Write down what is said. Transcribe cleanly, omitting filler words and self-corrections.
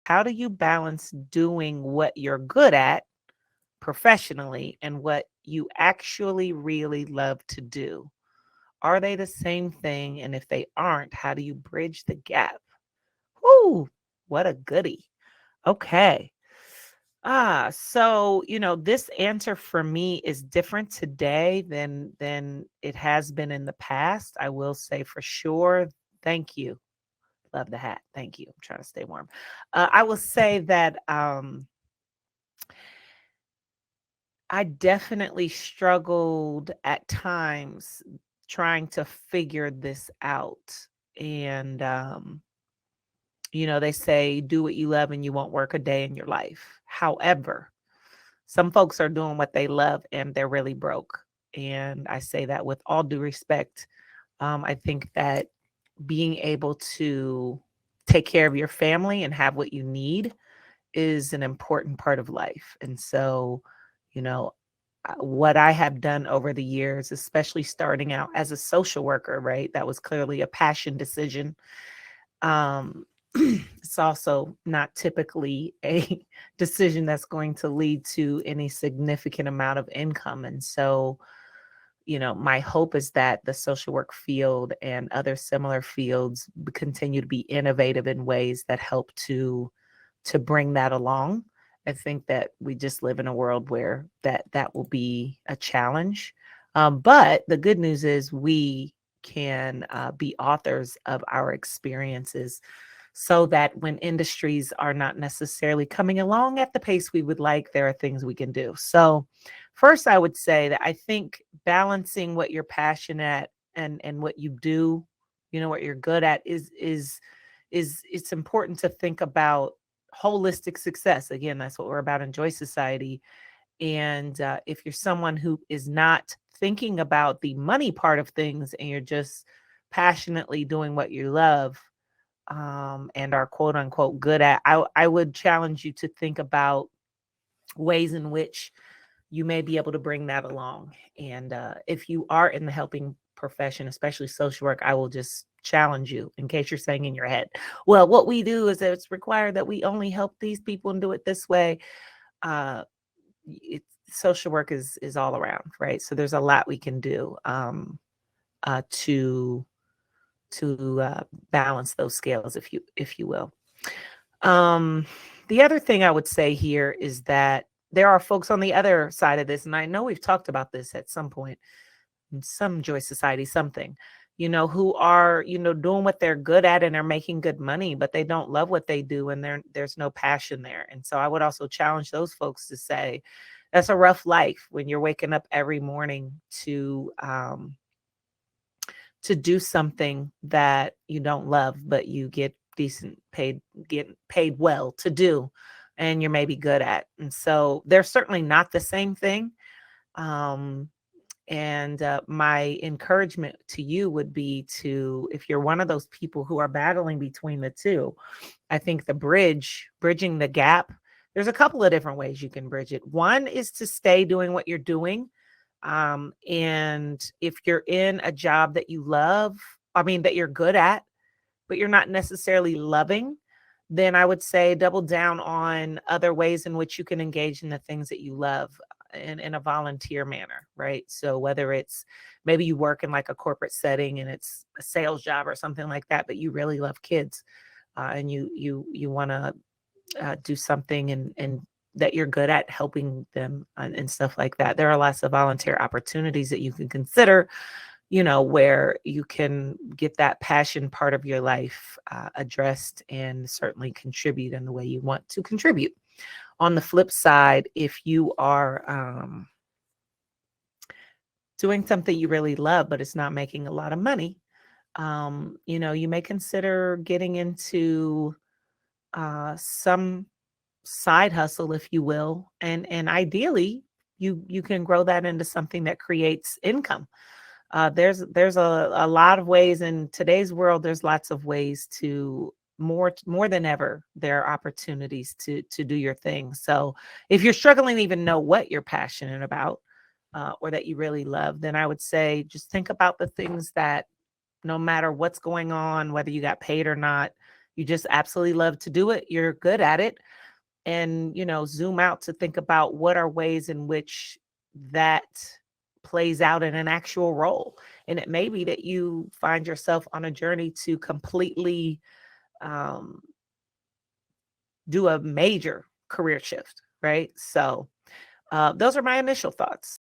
How do you balance doing what you're good at professionally and what you actually really love to do? Are they the same thing? And if they aren't, how do you bridge the gap? Whoo, what a goodie. Okay. So this answer for me is different today than it has been in the past. I will say for sure. Thank you. Love the hat. Thank you. I'm trying to stay warm. I will say that I definitely struggled at times trying to figure this out. And they say do what you love and you won't work a day in your life. However, some folks are doing what they love and they're really broke. And I say that with all due respect. I think that being able to take care of your family and have what you need is an important part of life. And so, you know, what I have done over the years, especially starting out as a social worker, right? That was clearly a passion decision. Um, it's also not typically a decision that's going to lead to any significant amount of income. And so, my hope is that the social work field and other similar fields continue to be innovative in ways that help to bring that along. I think that we just live in a world where that will be a challenge. But the good news is we can be authors of our experiences so that when industries are not necessarily coming along at the pace we would like, there are things we can do. So, first, I would say that I think balancing what you're passionate and what you do, what you're good at is it's important to think about holistic success. Again, that's what we're about in Joy Society. And if you're someone who is not thinking about the money part of things and you're just passionately doing what you love, and are quote unquote good at, I would challenge you to think about ways in which you may be able to bring that along. And if you are in the helping profession, especially social work, I will just challenge you in case you're saying in your head, well, what we do is that it's required that we only help these people and do it this way. Uh, Social work is all around, right? So there's a lot we can do to balance those scales, if you will. Um, the other thing I would say here is that there are folks on the other side of this, and I know we've talked about this at some point in some Joy Society, something, who are, doing what they're good at and are making good money, but they don't love what they do and there's no passion there. And so I would also challenge those folks to say, that's a rough life when you're waking up every morning to do something that you don't love, but you get paid well to do, and you're maybe good at. And so they're certainly not the same thing. Um, and my encouragement to you would be to, if you're one of those people who are battling between the two, I think bridging the gap, there's a couple of different ways you can bridge it. One is to stay doing what you're doing. And if you're in a job that you love, I mean, that you're good at, but you're not necessarily loving, then I would say double down on other ways in which you can engage in the things that you love in a volunteer manner, right? So whether it's maybe you work in like a corporate setting and it's a sales job or something like that, but you really love kids, and you want to do something and that you're good at helping them and stuff like that. There are lots of volunteer opportunities that you can consider, where you can get that passion part of your life addressed and certainly contribute in the way you want to contribute. On the flip side, if you are doing something you really love, but it's not making a lot of money, you may consider getting into some side hustle, if you will, and ideally, you can grow that into something that creates income. There's a lot of ways in today's world. There's lots of ways to more than ever. There are opportunities to do your thing. So if you're struggling to even know what you're passionate about, or that you really love, then I would say just think about the things that no matter what's going on, whether you got paid or not, You just absolutely love to do it. You're good at it. And, zoom out to think about what are ways in which that plays out in an actual role. And it may be that you find yourself on a journey to completely um, do a major career shift, right? So, those are my initial thoughts.